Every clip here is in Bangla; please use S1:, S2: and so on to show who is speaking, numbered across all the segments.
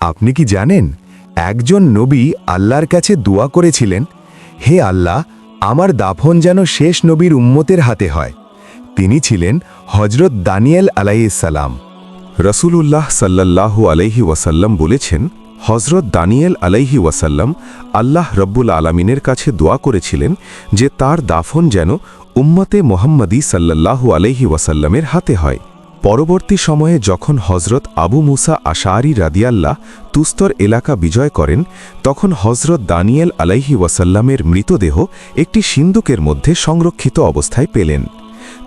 S1: আপনি কি জানেন একজন নবী আল্লাহর কাছে দোয়া করেছিলেন, হে আল্লাহ, আমার দাফন যেন শেষ নবীর উম্মতের হাতে হয়। তিনি ছিলেন হজরত দানিয়েল আলাইহিসসালাম।
S2: রসুলুল্লাহ সাল্লাল্লাহু আলাইহি ওয়াসাল্লাম বলেছেন, হজরত দানিয়েল আলাইহি ওয়াসাল্লাম আল্লাহ রব্বুল আলামিনের কাছে দোয়া করেছিলেন যে তার দাফন যেন উম্মতে মোহাম্মদী সাল্লাল্লাহু আলাইহি ওয়াসাল্লামের হাতে হয়। পরবর্তী সময়ে যখন হজরত আবু মুসা আশআরী রাদিয়াল্লাহ তুস্তর এলাকা বিজয় করেন, তখন হজরত দানিয়েল আলাইহি ওয়াসাল্লামের মৃতদেহ একটি সিন্দুকের মধ্যে সংরক্ষিত অবস্থায় পেলেন।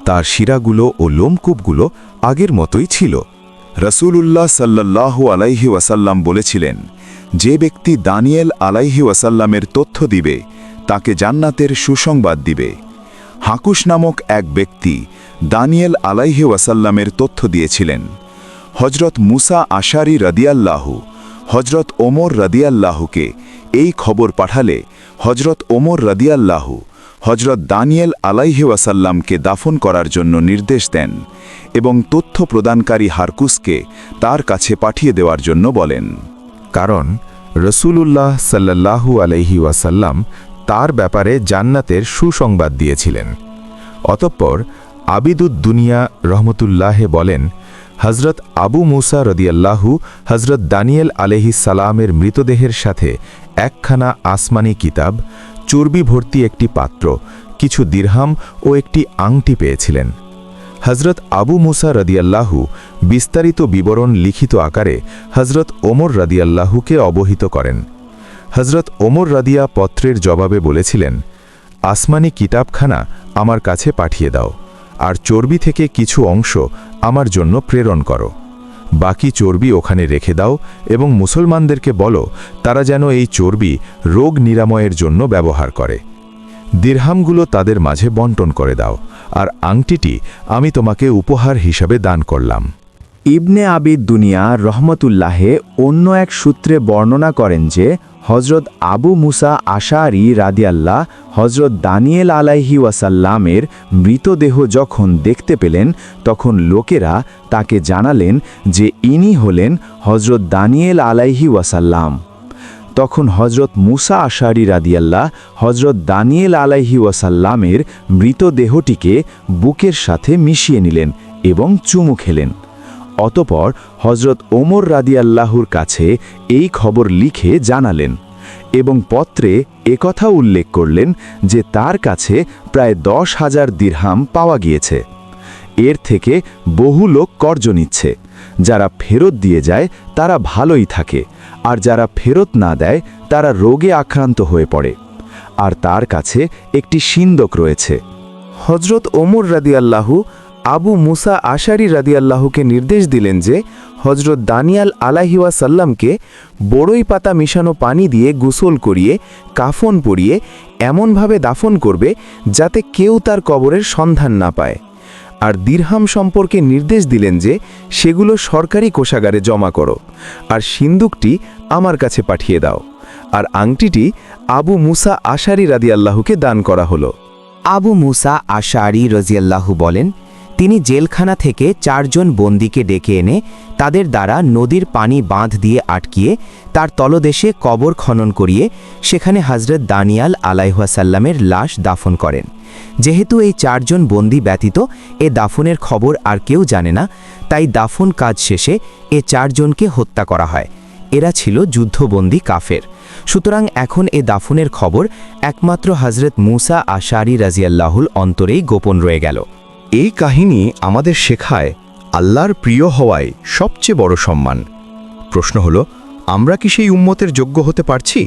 S2: তার শিরাগুলো ও লোমকূপগুলো আগের মতোই ছিল।
S3: রসুলুল্লাহ সাল্লাল্লাহু আলাইহি ওয়াসাল্লাম বলেছিলেন, যে ব্যক্তি দানিয়েল আলাইহি ওয়াসাল্লামের তথ্য দিবে তাকে জান্নাতের সুসংবাদ দিবে। হাকুশ নামক এক ব্যক্তি দানিয়েল আলাইহি ওয়াসাল্লামের তথ্য দিয়েছিলেন। হজরত মুসা আশারি রাদিয়াল্লাহু হজরত ওমর রাদিয়াল্লাহুকে এই খবর পাঠালে হজরত ওমর রাদিয়াল্লাহু হজরত দানিয়েল আলাইহি ওয়াসাল্লামকে দাফন করার জন্য নির্দেশ দেন এবং তথ্য প্রদানকারী হারকুসকে তার কাছে পাঠিয়ে দেওয়ার জন্য বলেন।
S2: কারণ রসুলুল্লাহ সাল্লাল্লাহু আলাইহি ওয়াসাল্লাম তার ব্যাপারে জান্নাতের সুসংবাদ দিয়েছিলেন। অতঃপর আবিদুদ দুনিয়া রহমতুল্লাহে বলেন, হজরত আবু মুসা রদিয়াল্লাহু হজরত দানিয়েল আলাইহিস সালামের মৃতদেহের সাথে একখানা আসমানি কিতাব, চর্বি ভর্তি একটি পাত্র, কিছু দিরহাম ও একটি আংটি পেয়েছিলেন। হজরত আবু মুসা রদিয়াল্লাহু বিস্তারিত বিবরণ লিখিত আকারে হজরত ওমর রদিয়াল্লাহুকে অবহিত করেন। হজরত ওমর রাদিয়া পত্রের জবাবে বলেছিলেন, আসমানি কিতাবখানা আমার কাছে পাঠিয়ে দাও, আর চর্বি থেকে কিছু অংশ আমার জন্য প্রেরণ করো। বাকি চর্বি ওখানে রেখে দাও এবং মুসলমানদেরকে বলো তারা যেন এই চর্বি রোগ নিরাময়ের জন্য ব্যবহার করে। দিরহামগুলো তাদের মাঝে বন্টন করে দাও, আর আংটিটি আমি তোমাকে উপহার হিসাবে দান করলাম।
S4: ইবনে আবিদ দুনিয়া রহমতুল্লাহে অন্য এক সূত্রে বর্ণনা করেন যে হজরত আবু মুসা আশআরী রাদিয়াল্লাহ হজরত দানিয়েল আলাইহি ওয়াসাল্লামের মৃতদেহ যখন দেখতে পেলেন, তখন লোকেরা তাকে জানালেন যে ইনি হলেন হজরত দানিয়েল আলাইহি ওয়াসাল্লাম। তখন হজরত মুসা আশআরী রাদিয়াল্লাহ হজরত দানিয়েল আলাইহি ওয়াসাল্লামের মৃতদেহটিকে বুকের সাথে মিশিয়ে নিলেন এবং চুমু খেলেন। অতপর হজরত ওমর রাদিয়াল্লাহুর কাছে এই খবর লিখে জানালেন এবং পত্রে একথা উল্লেখ করলেন যে তার কাছে প্রায় 10,000 দিরহাম পাওয়া গিয়েছে। এর থেকে বহু লোক কর্জ নিচ্ছে। যারা ফেরত দিয়ে যায় তারা ভালোই থাকে, আর যারা ফেরত না দেয় তারা রোগে আক্রান্ত হয়ে পড়ে। আর তার কাছে একটি সিন্দক রয়েছে।
S5: হজরত ওমর রাদিয়াল্লাহু আবু মুসা আশআরী রাদিয়াল্লাহুকে নির্দেশ দিলেন যে হজরত দানিয়াল আলাইহি ওয়াসাল্লামকে বড়ই পাতা মিশানো পানি দিয়ে গোসল করিয়ে কাফন পরিয়ে এমনভাবে দাফন করবে যাতে কেউ তার কবরের সন্ধান না পায়। আর দিরহাম সম্পর্কে নির্দেশ দিলেন যে সেগুলো সরকারি কোষাগারে জমা করো, আর সিন্দুকটি আমার কাছে পাঠিয়ে দাও। আর আংটিটি আবু মুসা আশআরী রাদিয়াল্লাহুকে দান করা হলো।
S6: আবু মুসা আশআরী রাদিয়াল্লাহু বলেন, তিনি জেলখানা থেকে 4 জন বন্দীকে ডেকে এনে তাদের দ্বারা নদীর পানি বাঁধ দিয়ে আটকিয়ে তার তলদেশে কবর খনন করিয়ে সেখানে হজরত দানিয়াল আলাইহিসসালামের লাশ দাফন করেন। যেহেতু এই 4 জন বন্দী ব্যতীত এ দাফনের খবর আর কেউ জানে না, তাই দাফন কাজ শেষে এ 4 জনকে হত্যা করা হয়। এরা ছিল যুদ্ধবন্দী কাফের। সুতরাং এখন এ দাফনের খবর একমাত্র হজরত মুসা আশআরী রাদিয়াল্লাহুর অন্তরেই গোপন রয়ে গেল।
S1: এই কাহিনী আমাদের শেখায় আল্লাহর প্রিয় হওয়াই সবচেয়ে বড় সম্মান। প্রশ্ন হলো, আমরা কি সেই উম্মতের যোগ্য হতে পারছি?